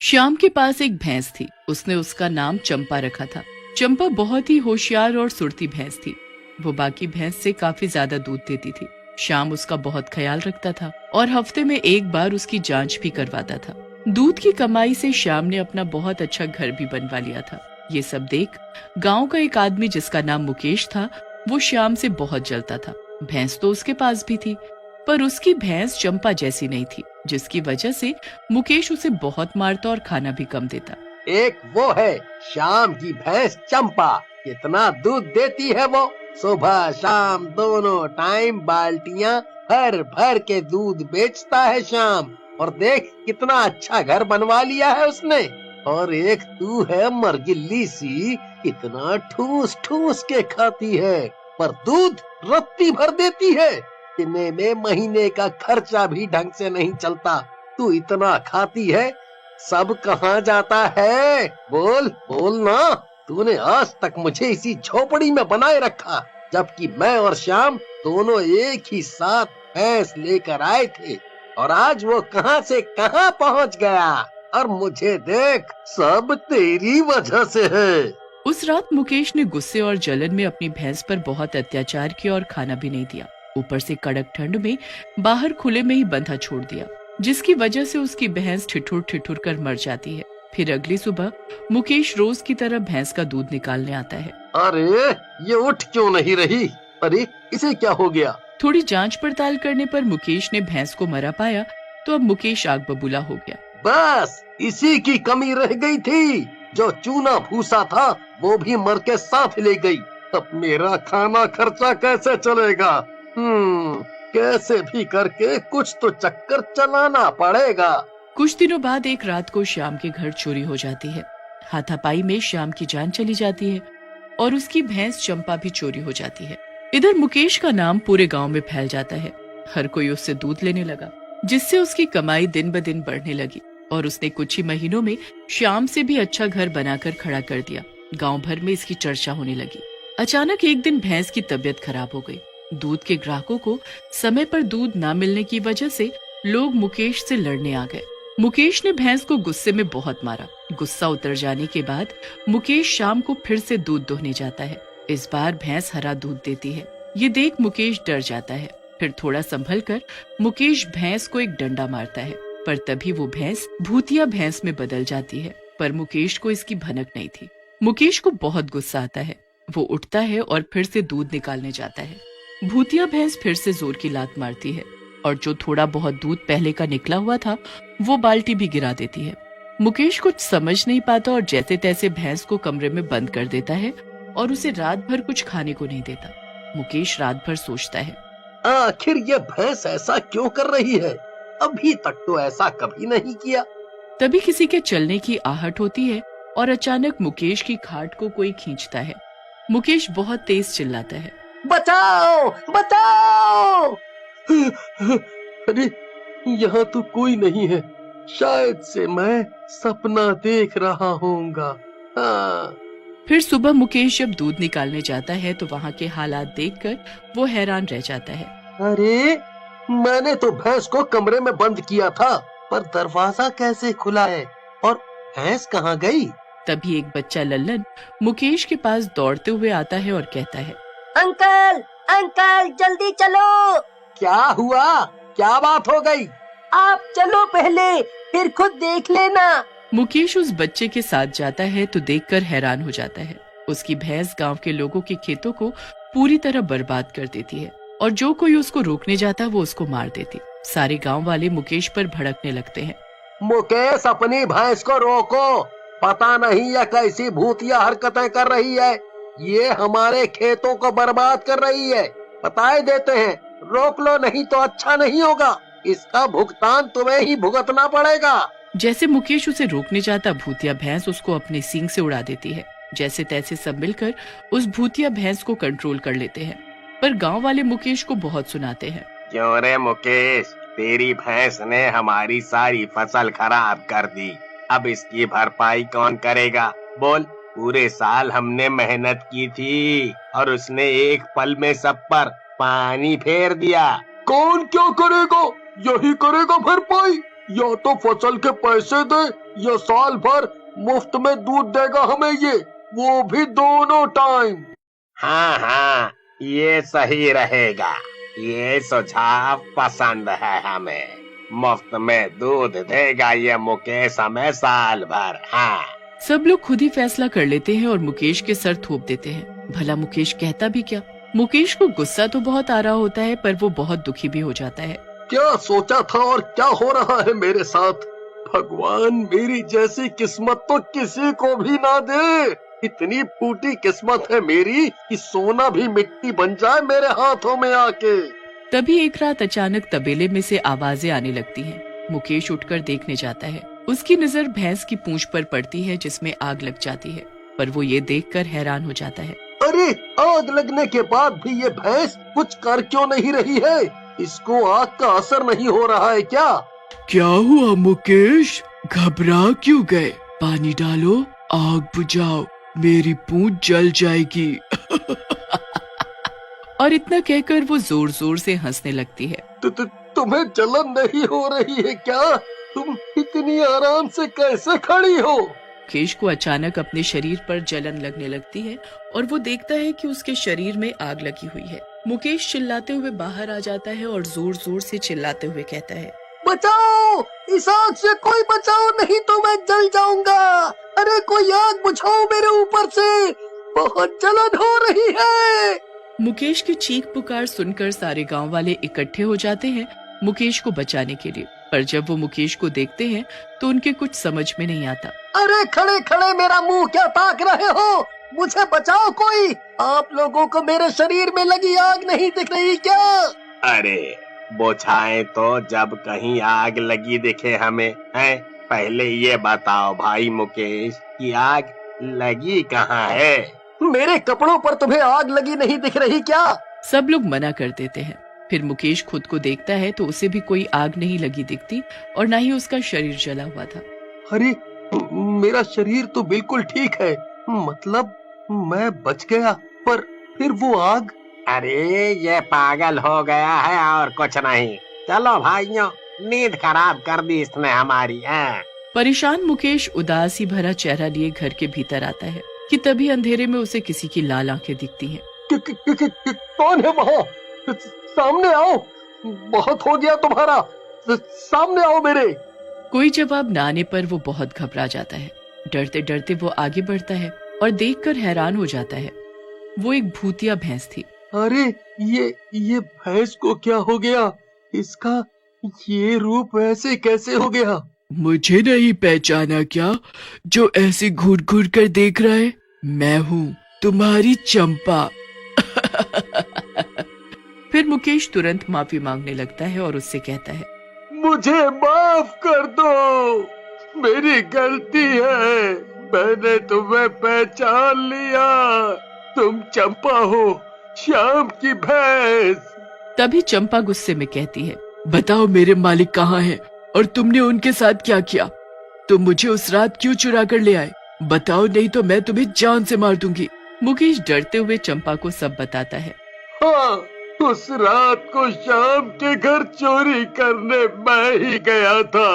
श्याम के पास एक भैंस थी। उसने उसका नाम चंपा रखा था। चंपा बहुत ही होशियार और सुरती भैंस थी। वो बाकी भैंस से काफी ज्यादा दूध देती थी। श्याम उसका बहुत ख्याल रखता था और हफ्ते में एक बार उसकी जांच भी करवाता था। दूध की कमाई से श्याम ने अपना बहुत अच्छा घर भी बनवा लिया था। ये सब देख गांव का एक आदमी जिसका नाम मुकेश था, वो श्याम से बहुत जलता था। भैंस तो उसके पास भी थी, पर उसकी भैंस चंपा जैसी नहीं थी, जिसकी वजह से मुकेश उसे बहुत मारता और खाना भी कम देता। एक वो है शाम की भैंस चंपा, कितना दूध देती है वो। सुबह शाम दोनों टाइम बाल्टियां भर भर के दूध बेचता है शाम। और देख कितना अच्छा घर बनवा लिया है उसने। और एक तू है मरगिल्ली सी, कितना ठूस ठूस के खाती है, पर दूध रत्ती भर देती है। इतने में महीने का खर्चा भी ढंग से नहीं चलता। तू इतना खाती है, सब कहाँ जाता है? बोल बोल ना। तूने आज तक मुझे इसी झोपड़ी में बनाए रखा, जबकि मैं और श्याम दोनों एक ही साथ भैंस लेकर आए थे। और आज वो कहाँ से कहाँ पहुँच गया। और मुझे देख, सब तेरी वजह से है। उस रात मुकेश ने गुस्से और जलन में अपनी भैंस पर बहुत अत्याचार किया और खाना भी नहीं दिया। ऊपर से कड़क ठंड में बाहर खुले में ही बंधा छोड़ दिया, जिसकी वजह से उसकी भैंस ठिठुर ठिठुर कर मर जाती है। फिर अगली सुबह मुकेश रोज की तरह भैंस का दूध निकालने आता है। अरे ये उठ क्यों नहीं रही? अरे इसे क्या हो गया? थोड़ी जांच पड़ताल करने पर मुकेश ने भैंस को मरा पाया, तो अब मुकेश आग बबूला हो गया। बस इसी की कमी रह गई थी। जो चूना भूसा था वो भी मर के साथ ले गई। अब मेरा खाना खर्चा कैसे चलेगा? कैसे भी करके कुछ तो चक्कर चलाना पड़ेगा। कुछ दिनों बाद एक रात को श्याम के घर चोरी हो जाती है। हाथापाई में श्याम की जान चली जाती है और उसकी भैंस चंपा भी चोरी हो जाती है। इधर मुकेश का नाम पूरे गांव में फैल जाता है। हर कोई उससे दूध लेने लगा, जिससे उसकी कमाई दिन ब दिन बढ़ने लगी और उसने कुछ ही महीनों में श्याम से भी अच्छा घर बनाकर खड़ा कर दिया। गांव भर में इसकी चर्चा होने लगी। अचानक एक दिन भैंस की तबीयत खराब हो गई। दूध के ग्राहकों को समय पर दूध न मिलने की वजह से लोग मुकेश से लड़ने आ गए। मुकेश ने भैंस को गुस्से में बहुत मारा। गुस्सा उतर जाने के बाद मुकेश शाम को फिर से दूध दोहने जाता है। इस बार भैंस हरा दूध देती है। ये देख मुकेश डर जाता है। फिर थोड़ा संभल कर मुकेश भैंस को एक डंडा मारता है, पर तभी वो भैंस भूतिया भैंस में बदल जाती है। पर मुकेश को इसकी भनक नहीं थी। मुकेश को बहुत गुस्सा आता है। वो उठता है और फिर से दूध निकालने जाता है। भूतिया भैंस फिर से जोर की लात मारती है और जो थोड़ा बहुत दूध पहले का निकला हुआ था, वो बाल्टी भी गिरा देती है। मुकेश कुछ समझ नहीं पाता और जैसे तैसे भैंस को कमरे में बंद कर देता है और उसे रात भर कुछ खाने को नहीं देता। मुकेश रात भर सोचता है, आखिर ये भैंस ऐसा क्यों कर रही है? अभी तक तो ऐसा कभी नहीं किया। तभी किसी के चलने की आहट होती है और अचानक मुकेश की खाट को कोई खींचता है। मुकेश बहुत तेज चिल्लाता है, बचाओ बचाओ। अरे यहाँ तो कोई नहीं है। शायद से मैं सपना देख रहा होऊंगा। हाँ। फिर सुबह मुकेश जब दूध निकालने जाता है तो वहाँ के हालात देखकर वो हैरान रह जाता है। अरे मैंने तो भैंस को कमरे में बंद किया था, पर दरवाजा कैसे खुला है? और भैंस कहाँ गई? तभी एक बच्चा लल्लन मुकेश के पास दौड़ते हुए आता है और कहता है, अंकल अंकल जल्दी चलो। क्या हुआ? क्या बात हो गई? आप चलो पहले, फिर खुद देख लेना। मुकेश उस बच्चे के साथ जाता है तो देखकर हैरान हो जाता है। उसकी भैंस गांव के लोगों के खेतों को पूरी तरह बर्बाद कर देती है और जो कोई उसको रोकने जाता वो उसको मार देती। सारे गांव वाले मुकेश पर भड़कने लगते हैं। मुकेश अपनी भैंस को रोको। पता नहीं यह कैसी भूतिया हरकतें कर रही है। ये हमारे खेतों को बर्बाद कर रही है। बताए देते हैं, रोक लो नहीं तो अच्छा नहीं होगा। इसका भुगतान तुम्हें ही भुगतना पड़ेगा। जैसे मुकेश उसे रोकने जाता, भूतिया भैंस उसको अपने सींग से उड़ा देती है। जैसे तैसे सब मिलकर उस भूतिया भैंस को कंट्रोल कर लेते हैं, पर गांव वाले मुकेश को बहुत सुनाते हैं। क्यों रे मुकेश, तेरी भैंस ने हमारी सारी फसल खराब कर दी। अब इसकी भरपाई कौन करेगा? बोल। पूरे साल हमने मेहनत की थी और उसने एक पल में सब पर पानी फेर दिया। कौन क्या करेगा? यही करेगा भरपाई। या तो फसल के पैसे दे या साल भर मुफ्त में दूध देगा हमें ये, वो भी दोनों टाइम। हाँ हाँ, ये सही रहेगा। ये सुझाव पसंद है हमें। मुफ्त में दूध देगा ये मुकेश हमें साल भर। हाँ। सब लोग खुद ही फैसला कर लेते हैं और मुकेश के सर थोप देते हैं। भला मुकेश कहता भी क्या? मुकेश को गुस्सा तो बहुत आ रहा होता है, पर वो बहुत दुखी भी हो जाता है। क्या सोचा था और क्या हो रहा है मेरे साथ? भगवान मेरी जैसी किस्मत तो किसी को भी ना दे। इतनी फूटी किस्मत है मेरी कि सोना भी मिट्टी बन जाए मेरे हाथों में आके। तभी एक रात अचानक तबेले में से आवाजें आने लगती हैं। मुकेश उठकर देखने जाता है। उसकी नजर भैंस की पूंछ पर पड़ती है जिसमें आग लग जाती है, पर वो ये देखकर हैरान हो जाता है। अरे, आग लगने के बाद भी ये भैंस कुछ कर क्यों नहीं रही है? इसको आग का असर नहीं हो रहा है क्या? क्या हुआ मुकेश? घबरा क्यों गए? पानी डालो, आग बुझाओ, मेरी पूंछ जल जाएगी। और इतना कहकर वो जोर जोर से हंसने लगती है। तुम्हें जलन नहीं हो रही है क्या? तुम इतनी आराम से कैसे खड़ी हो? मुकेश को अचानक अपने शरीर पर जलन लगने लगती है और वो देखता है कि उसके शरीर में आग लगी हुई है। मुकेश चिल्लाते हुए बाहर आ जाता है और जोर जोर से चिल्लाते हुए कहता है, बचाओ! इस आग से कोई बचाओ, नहीं तो मैं जल जाऊंगा। अरे कोई आग बुझाओ मेरे ऊपर से, बहुत जलन हो रही है। मुकेश की चीख पुकार सुनकर सारे गांव वाले इकट्ठे हो जाते हैं मुकेश को बचाने के लिए। पर जब वो मुकेश को देखते हैं तो उनके कुछ समझ में नहीं आता। अरे खड़े खड़े मेरा मुंह क्या ताक रहे हो? मुझे बचाओ कोई! आप लोगों को मेरे शरीर में लगी आग नहीं दिख रही क्या? अरे बुझाएं तो जब कहीं आग लगी दिखे हमें, हैं? पहले ये बताओ भाई मुकेश कि आग लगी कहाँ है? मेरे कपड़ों पर तुम्हें आग लगी नहीं दिख रही क्या? सब लोग मना कर देते हैं। फिर मुकेश खुद को देखता है तो उसे भी कोई आग नहीं लगी दिखती और न ही उसका शरीर जला हुआ था। अरे मेरा शरीर तो बिल्कुल ठीक है, मतलब मैं बच गया, पर फिर वो आग? अरे ये पागल हो गया है और कुछ नहीं। चलो भाइयों, नींद खराब कर दी इसने हमारी। परेशान मुकेश उदासी भरा चेहरा लिए घर के भीतर आता है कि तभी अंधेरे में उसे किसी की लाल आंखें दिखती हैं। कौन है वहाँ? सामने आओ, बहुत हो गया तुम्हारा, सामने आओ मेरे। कोई जवाब न आने पर वो बहुत घबरा जाता है। डरते डरते वो आगे बढ़ता है और देखकर हैरान हो जाता है। वो एक भूतिया भैंस थी। अरे ये भैंस को क्या हो गया? इसका ये रूप ऐसे कैसे हो गया? मुझे नहीं पहचाना क्या, जो ऐसे घूर घूर कर देख रहा है? मैं हूँ तुम्हारी चंपा। फिर मुकेश तुरंत माफी मांगने लगता है और उससे कहता है, मुझे माफ कर दो, मेरी गलती है, मैंने तुम्हें पहचान लिया, तुम चंपा हो, श्याम की भैंस। तभी चंपा गुस्से में कहती है, बताओ मेरे मालिक कहाँ हैं और तुमने उनके साथ क्या किया? तुम मुझे उस रात क्यों चुरा कर ले आए? बताओ, नहीं तो मैं तुम्हें जान से मार दूंगी। मुकेश डरते हुए चंपा को सब बताता है। हाँ, उस रात को श्याम के घर चोरी करने मैं ही गया था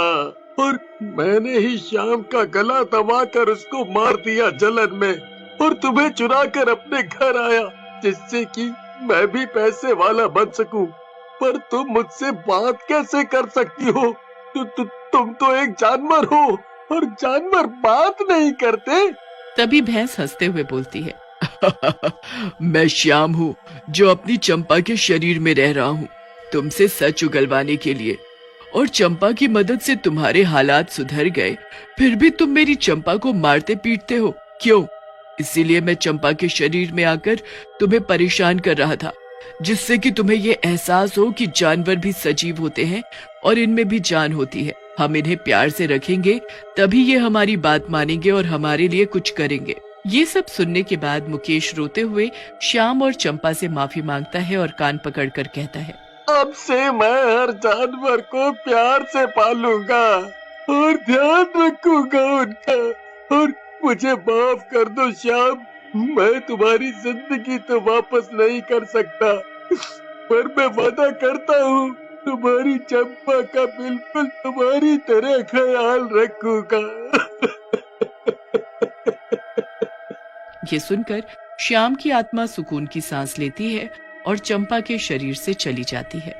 और मैंने ही श्याम का गला दबाकर उसको मार दिया जलन में, और तुम्हें चुरा कर अपने घर आया जिससे कि मैं भी पैसे वाला बन सकूं। पर तुम मुझसे बात कैसे कर सकती हो? तुम तो एक जानवर हो और जानवर बात नहीं करते। तभी भैंस हंसते हुए बोलती है, मैं श्याम हूँ जो अपनी चंपा के शरीर में रह रहा हूँ तुमसे सच उगलवाने के लिए, और चंपा की मदद से तुम्हारे हालात सुधर गए, फिर भी तुम मेरी चंपा को मारते पीटते हो, क्यों? इसीलिए मैं चंपा के शरीर में आकर तुम्हें परेशान कर रहा था, जिससे कि तुम्हें ये एहसास हो कि जानवर भी सजीव होते हैं और इनमें भी जान होती है। हम इन्हें प्यार से रखेंगे तभी ये हमारी बात मानेंगे और हमारे लिए कुछ करेंगे। ये सब सुनने के बाद मुकेश रोते हुए श्याम और चंपा से माफी मांगता है और कान पकड़कर कहता है, अब से मैं हर जानवर को प्यार से पालूंगा और ध्यान रखूंगा उनका, और मुझे माफ कर दो श्याम, मैं तुम्हारी जिंदगी तो वापस नहीं कर सकता, पर मैं वादा करता हूँ तुम्हारी चंपा का बिल्कुल तुम्हारी तरह ख्याल रखूंगा। ये सुनकर श्याम की आत्मा सुकून की सांस लेती है और चंपा के शरीर से चली जाती है।